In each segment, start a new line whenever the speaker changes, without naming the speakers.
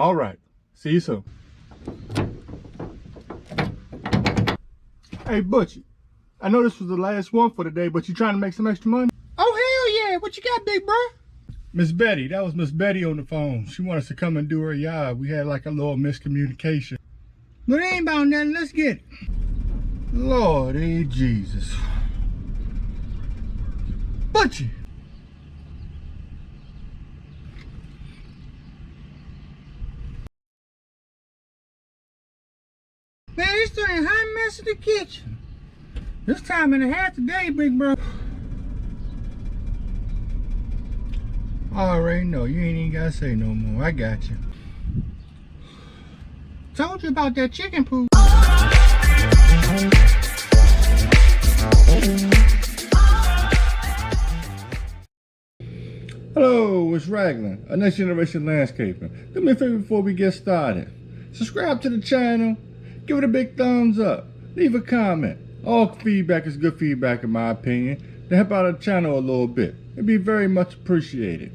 All right. See you soon. Hey, Butchie. I know this was the last one for the day, but you trying to make some extra money?
Oh, hell yeah. What you got, big bro?
Miss Betty, that was Miss Betty on the phone. She wanted us to come and do her job. We had like a little miscommunication.
But it ain't about nothing. Let's get it.
Lordy Jesus. Butchie.
Man, it's still a hot mess in the kitchen. This time and a half today, big bro.
I already know. You ain't even gotta say no more. I got you.
Told you about that chicken poop.
Hello, it's Raglan, a Next Generation Landscaping. Do me a favor before we get started. Subscribe to the channel, give it a big thumbs up, leave a comment. All feedback is good feedback in my opinion, to help out the channel a little bit. It'd be very much appreciated.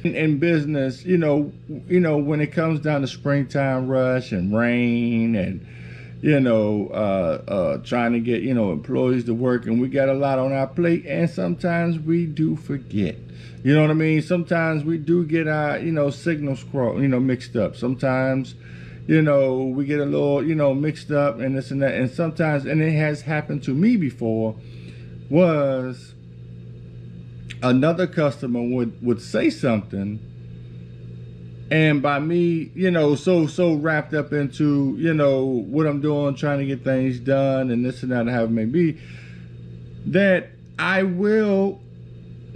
In business, you know, when it comes down to springtime rush and rain and, trying to get, employees to work, and we got a lot on our plate, and sometimes we do forget. You know what I mean? Sometimes we do get our, signals mixed up. Sometimes, we get a little, mixed up and this and that. And sometimes, and it has happened to me before, was another customer would say something, and by me, so wrapped up into, what I'm doing, trying to get things done and this and that, however it may be, that I will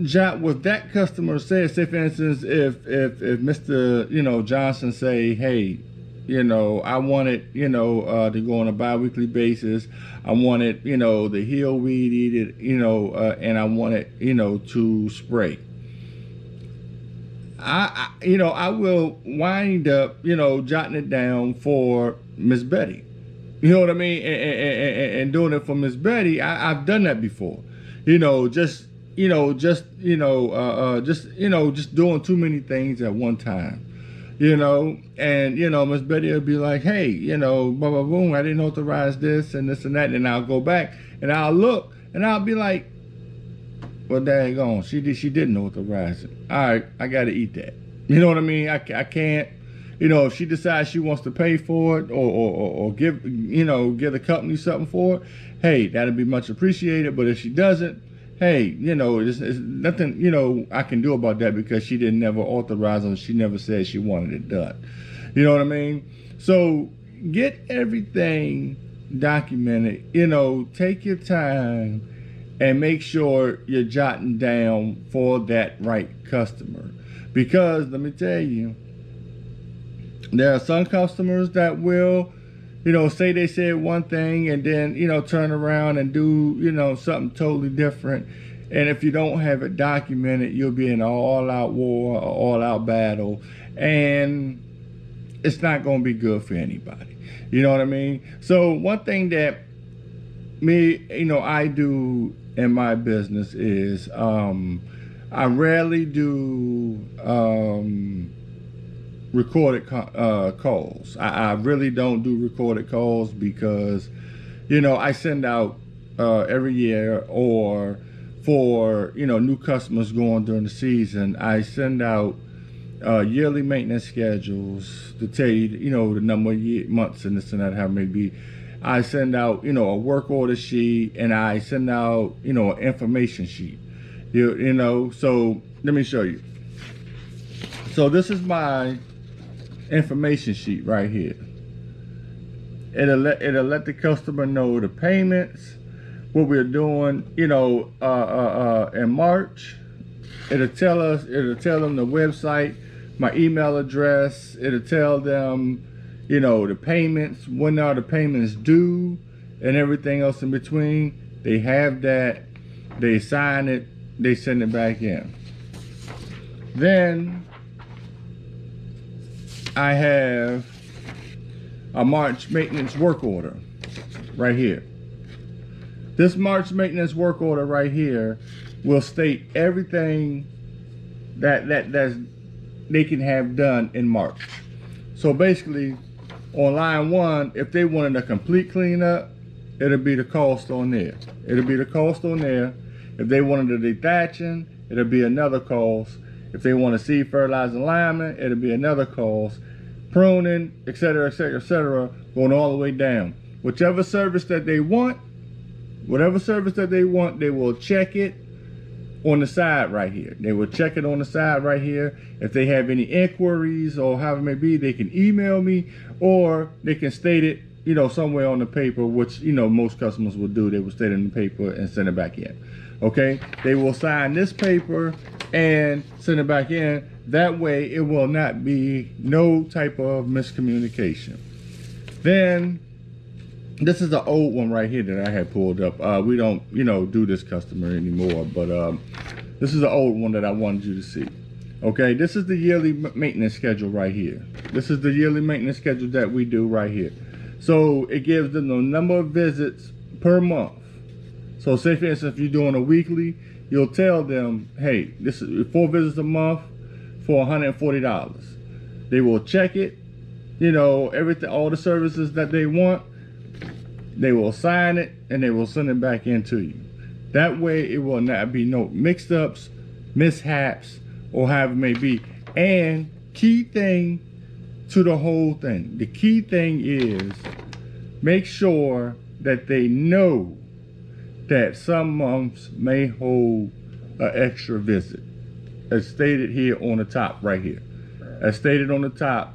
jot what that customer says. Say for instance, if Mr. Johnson say, hey, I want it, to go on a bi-weekly basis. I want it, the heel weed eated, and I want it, to spray. I will wind up, jotting it down for Miss Betty. You know what I mean? And doing it for Miss Betty. I've done that before. Just doing too many things at one time. And Miss Betty will be like, hey, blah, blah, boom, I didn't authorize this and this and that. And I'll go back and I'll look and I'll be like, well, daggone, she didn't authorize it. All right, I got to eat that. You know what I mean? I can't, if she decides she wants to pay for it or give the company something for it, hey, that'd be much appreciated. But if she doesn't, hey, it's nothing, I can do about that, because she didn't never authorize it. She never said she wanted it done. You know what I mean? So get everything documented, take your time and make sure you're jotting down for that right customer. Because let me tell you, there are some customers that will, say they said one thing and then, turn around and do, something totally different. And if you don't have it documented, you'll be in an all-out war, or all-out battle, and it's not going to be good for anybody. You know what I mean? So one thing that I do in my business is I rarely do recorded calls. I really don't do recorded calls because, I send out every year, or for, new customers going during the season, I send out yearly maintenance schedules to tell you, the number of months and this and that, how it may be. I send out, a work order sheet, and I send out, an information sheet. So let me show you. So this is my information sheet right here. It'll let the customer know the payments, what we're doing, in March. It'll tell them the website, my email address. It'll tell them, the payments, when are the payments due, and everything else in between. They have that, they sign it, they send it back in. Then I have a March maintenance work order right here. This March maintenance work order right here will state everything that they can have done in March. So basically, on line 1, if they wanted a complete cleanup, it'll be the cost on there. It'll be the cost on there. If they wanted a detaching, it'll be another cost. If they want a seed fertilizer alignment, it'll be another cost. Pruning, etc., etc., etc., going all the way down. Whichever service that they want, whatever service that they want, they will check it on the side right here. They will check it on the side right here. If they have any inquiries or however it may be, they can email me, or they can state it, you know, somewhere on the paper, which, you know, most customers will do. They will state it in the paper and send it back in. Okay, they will sign this paper and send it back in. That way it will not be no type of miscommunication. Then this is the old one right here that I had pulled up. We don't, you know, do this customer anymore, but this is the old one that I wanted you to see. Okay, this is the yearly maintenance schedule right here. This is the yearly maintenance schedule that we do right here. So it gives them the number of visits per month. So say for instance, if you're doing a weekly, you'll tell them, hey, this is 4 visits a month for $140. They will check it, you know, everything, all the services that they want. They will sign it and they will send it back in to you. That way it will not be no mixed ups, mishaps, or however it may be. And key thing to the whole thing, the key thing is make sure that they know that some months may hold an extra visit, as stated here on the top right here. As stated on the top,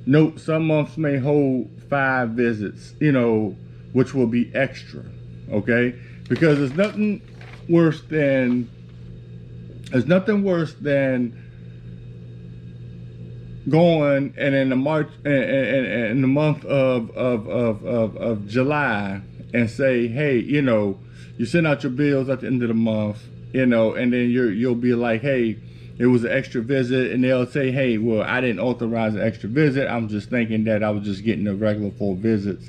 note some months may hold 5 visits, you know, which will be extra, okay? Because there's nothing worse than going and in the month of July and say, hey, you know, you send out your bills at the end of the month, you know, and then you'll be like, hey, it was an extra visit, and they'll say, hey, well, I didn't authorize an extra visit. I'm just thinking that I was just getting the regular 4 visits,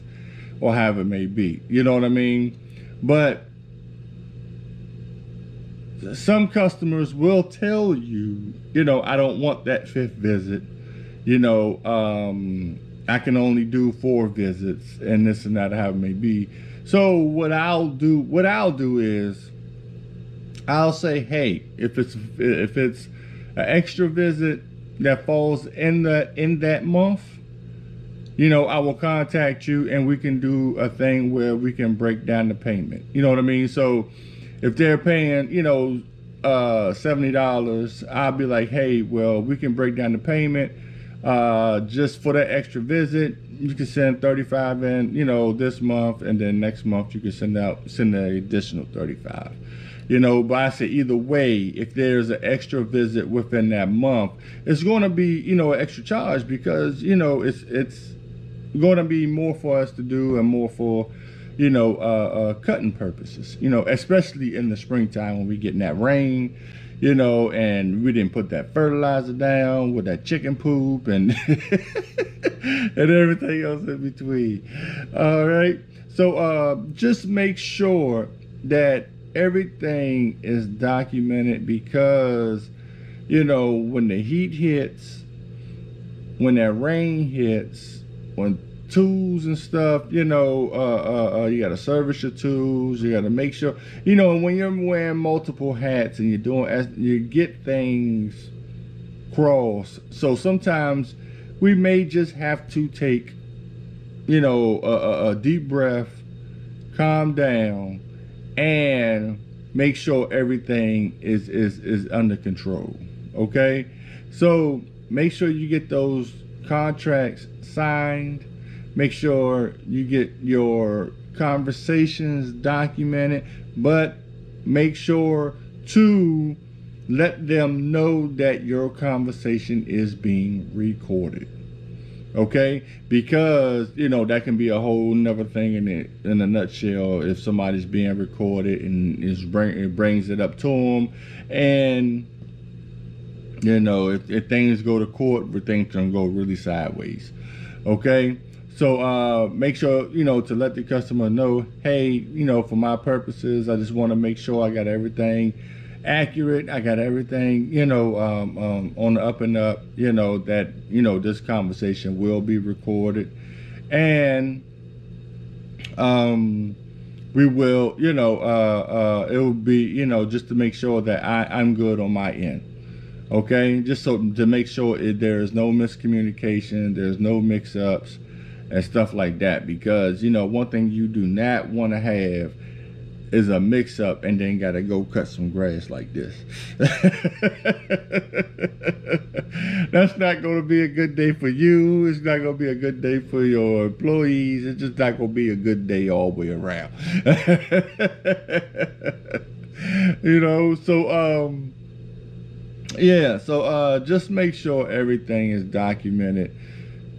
or however it may be. You know what I mean? But some customers will tell you, you know, I don't want that 5th visit. You know, I can only do 4 visits, and this and that, however it may be. So what I'll do is I'll say, hey, if it's an extra visit that falls in that month, you know, I will contact you and we can do a thing where we can break down the payment. You know what I mean? So if they're paying, you know, $70, I'll be like, hey, well, we can break down the payment. Just for that extra visit, you can send 35 in, you know, this month, and then next month you can send the additional 35. You know, but I say either way, if there's an extra visit within that month, it's going to be, you know, an extra charge, because, you know, it's going to be more for us to do and more for, you know, cutting purposes, you know, especially in the springtime when we getting that rain, you know, and we didn't put that fertilizer down with that chicken poop and and everything else in between. All right, so just make sure that everything is documented, because, you know, when the heat hits, when that rain hits, when tools and stuff, you know, you got to service your tools. You got to make sure, you know, when you're wearing multiple hats and you're doing, you get things crossed. So sometimes we may just have to take, you know, a deep breath, calm down, and make sure everything is under control. Okay, so make sure you get those contracts signed. Make sure you get your conversations documented, but make sure to let them know that your conversation is being recorded. Okay, because, you know, that can be a whole nother thing in a nutshell. If somebody's being recorded and it brings it up to them, and, you know, if things go to court, things can go really sideways. Okay, so make sure, you know, to let the customer know, hey, you know, for my purposes, I just want to make sure I got everything accurate. I got everything, on the up and up, that, this conversation will be recorded. And we will, it will be, just to make sure that I'm good on my end. Okay, just so to make sure there is no miscommunication, there's no mix-ups and stuff like that. Because, one thing you do not want to have is a mix-up and then gotta go cut some grass like this. That's not gonna be a good day for you. It's not gonna be a good day for your employees. It's just not gonna be a good day all the way around. So just make sure everything is documented,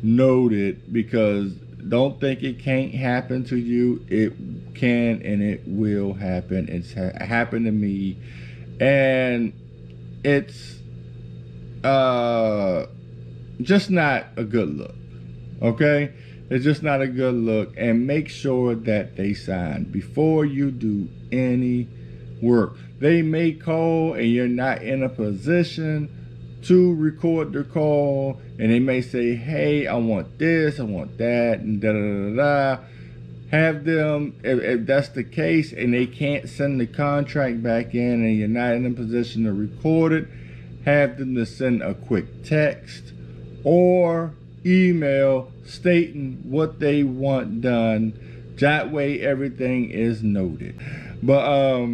noted, because don't think it can't happen to you. It can and it will happen. It's happened to me, and it's just not a good look. Okay, it's just not a good look. And make sure that they sign before you do any work. They may call and you're not in a position to record the call, and they may say, hey, I want this, I want that, and da da da da. Have them, if that's the case and they can't send the contract back in and you're not in a position to record it, have them to send a quick text or email stating what they want done. That way everything is noted. But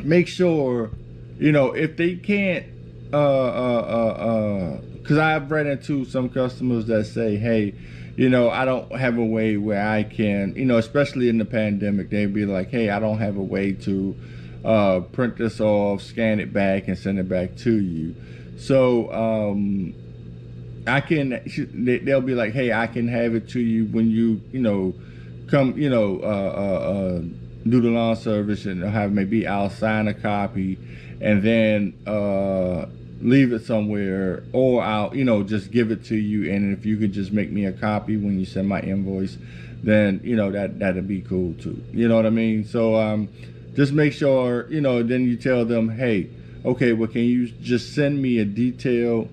make sure, if they can't, because I've run into some customers that say, hey, I don't have a way where I can, especially in the pandemic, they'd be like, hey, I don't have a way to print this off, scan it back, and send it back to you. So I can, they'll be like, hey, I can have it to you when you, come, do the lawn service, and have maybe I'll sign a copy and then leave it somewhere, or I'll just give it to you, and if you could just make me a copy when you send my invoice, then that'd be cool too. You know what I mean? So just make sure, then you tell them, hey, okay, well, can you just send me a detailed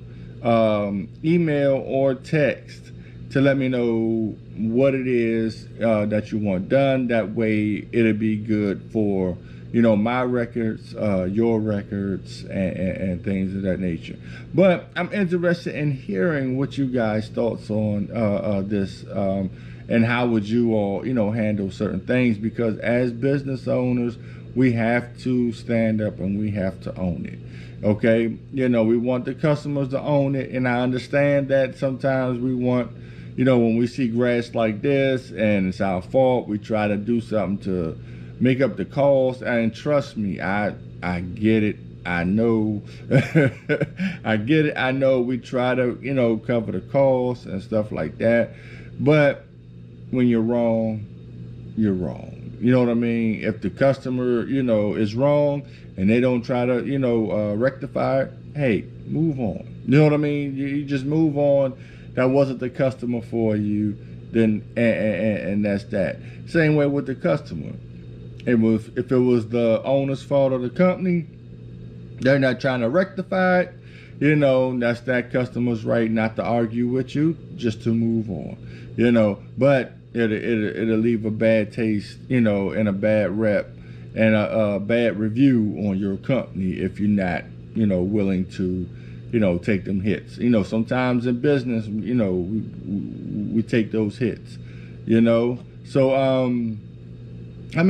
email or text to let me know what it is that you want done. That way it'll be good for my records, your records, and things of that nature. But I'm interested in hearing what you guys' thoughts on this, and how would you all, handle certain things, because as business owners, we have to stand up and we have to own it. Okay, we want the customers to own it, and I understand that sometimes we want, when we see grass like this and it's our fault, we try to do something to make up the cost. And trust me, I get it. I know. I get it. I know we try to, cover the costs and stuff like that. But when you're wrong, you're wrong. You know what I mean? If the customer, is wrong and they don't try to, rectify it, hey, move on. You know what I mean? You just move on. That wasn't the customer for you, then, and that's that. Same way with the customer. If it was the owner's fault of the company, they're not trying to rectify it, that's that customer's right not to argue with you, just to move on, but it'll leave a bad taste, and a bad rep and a bad review on your company if you're not, willing to, take them hits. Sometimes in business, we take those hits, So I'm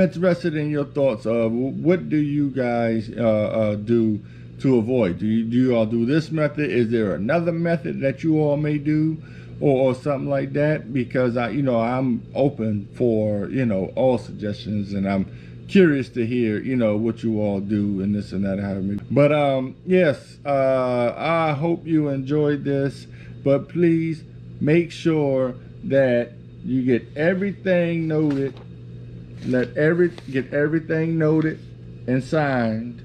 interested in your thoughts of what do you guys do to avoid? Do you all do this method? Is there another method that you all may do, or something like that? Because I'm open for all suggestions, and I'm curious to hear what you all do and this and that. But yes, I hope you enjoyed this. But please make sure that you get everything noted. Get everything noted and signed.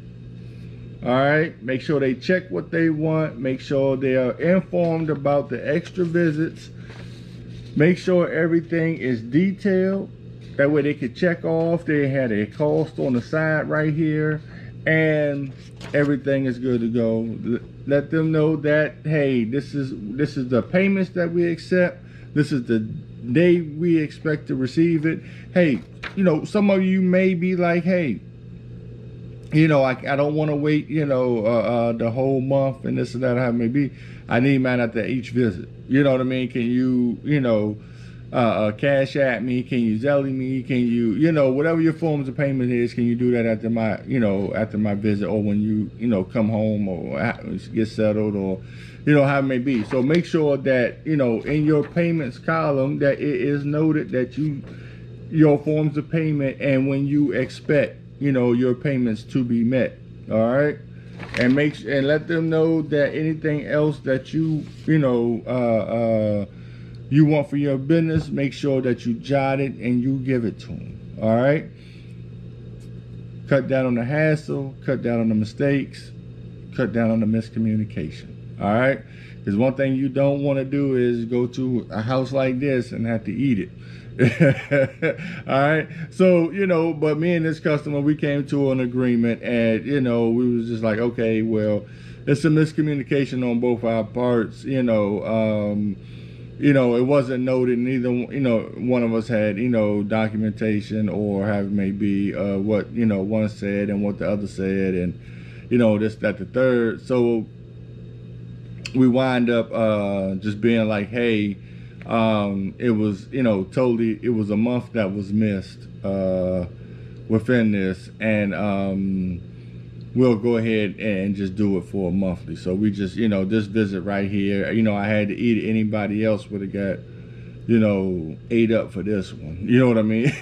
All right, make sure they check what they want. Make sure they are informed about the extra visits. Make sure everything is detailed. That way they can check off. They had a cost on the side right here, and everything is good to go. Let them know that, hey, this is the payments that we accept. This is the day we expect to receive it. Hey, some of you may be like, hey, I don't want to wait, the whole month and this and that, how it may be. I need mine after each visit. You know what I mean? Can you, cash at me? Can you Zelle me? Can you, whatever your forms of payment is, can you do that after my visit, or when you, come home or get settled, or, how it may be. So make sure that, in your payments column that it is noted that your forms of payment and when you expect, your payments to be met. All right. And let them know that anything else that you want for your business, make sure that you jot it and you give it to them. All right. Cut down on the hassle, cut down on the mistakes, cut down on the miscommunication. All right. Because one thing you don't want to do is go to a house like this and have to eat it. All right. So, but me and this customer, we came to an agreement, and, we was just like, okay, well, it's a miscommunication on both our parts. It wasn't noted, neither, one of us had, documentation or have it may be, what, one said and what the other said, and, this, that, the third. So we wind up, just being like, hey, it was, totally, it was a month that was missed within this, and we'll go ahead and just do it for a monthly. So we just, this visit right here, I had to eat it. Anybody else would have got, ate up for this one. You know what I mean?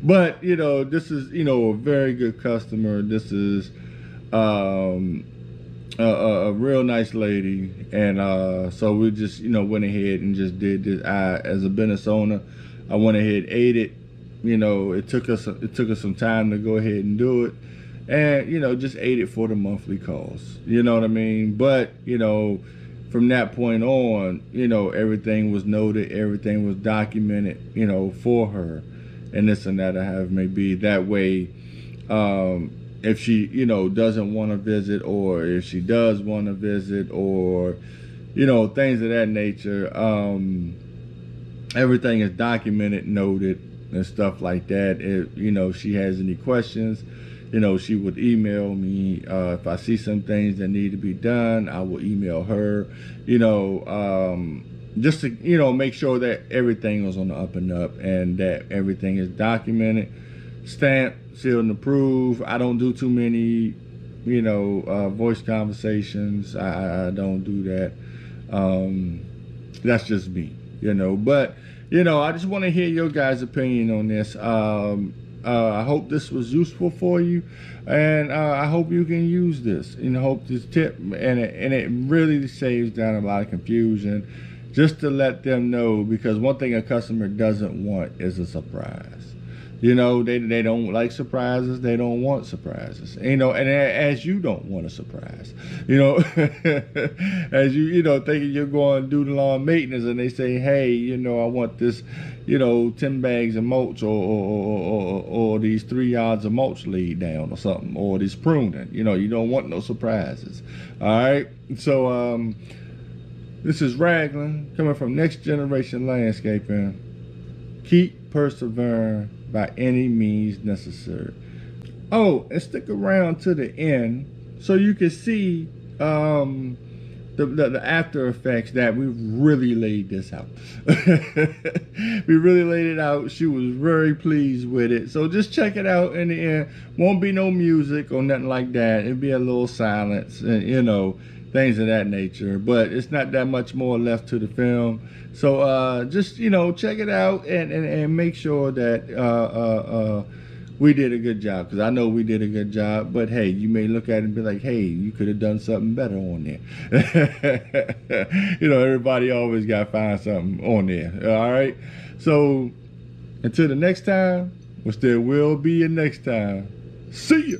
But, this is, a very good customer. This is a real nice lady, and so we just went ahead and just did this. As a business owner, I went ahead and ate it. It took us some time to go ahead and do it, and just ate it for the monthly cost. You know what I mean? But from that point on, everything was noted, everything was documented, for her, and this and that, I have maybe that way. If she, doesn't want to visit, or if she does want to visit, or, things of that nature, everything is documented, noted, and stuff like that. If, she has any questions, she would email me. If I see some things that need to be done, I will email her, just to, make sure that everything was on the up and up, and that everything is documented, stamped, sealed, and approved. I don't do too many, voice conversations. I don't do that. That's just me, But, I just want to hear your guys' opinion on this. I hope this was useful for you, and I hope you can use this. And I hope this tip, and it really saves down a lot of confusion, just to let them know, because one thing a customer doesn't want is a surprise. They don't like surprises. They don't want surprises. And as you don't want a surprise, as you, thinking you're going to do the lawn maintenance, and they say, hey, I want this, 10 bags of mulch, or these 3 yards of mulch laid down, or something, or this pruning. You don't want no surprises. All right. So this is Raglan coming from Next Generation Landscaping. Keep persevering by any means necessary. Oh, and stick around to the end so you can see the after effects that we really laid this out. We really laid it out. She was very pleased with it. So just check it out in the end. Won't be no music or nothing like that. It'll be a little silence, and, things of that nature. But it's not that much more left to the film. So just, check it out, and make sure that we did a good job, because I know we did a good job. But hey, you may look at it and be like, hey, you could have done something better on there. Everybody always got to find something on there. All right. So until the next time, which there will be a next time, see ya.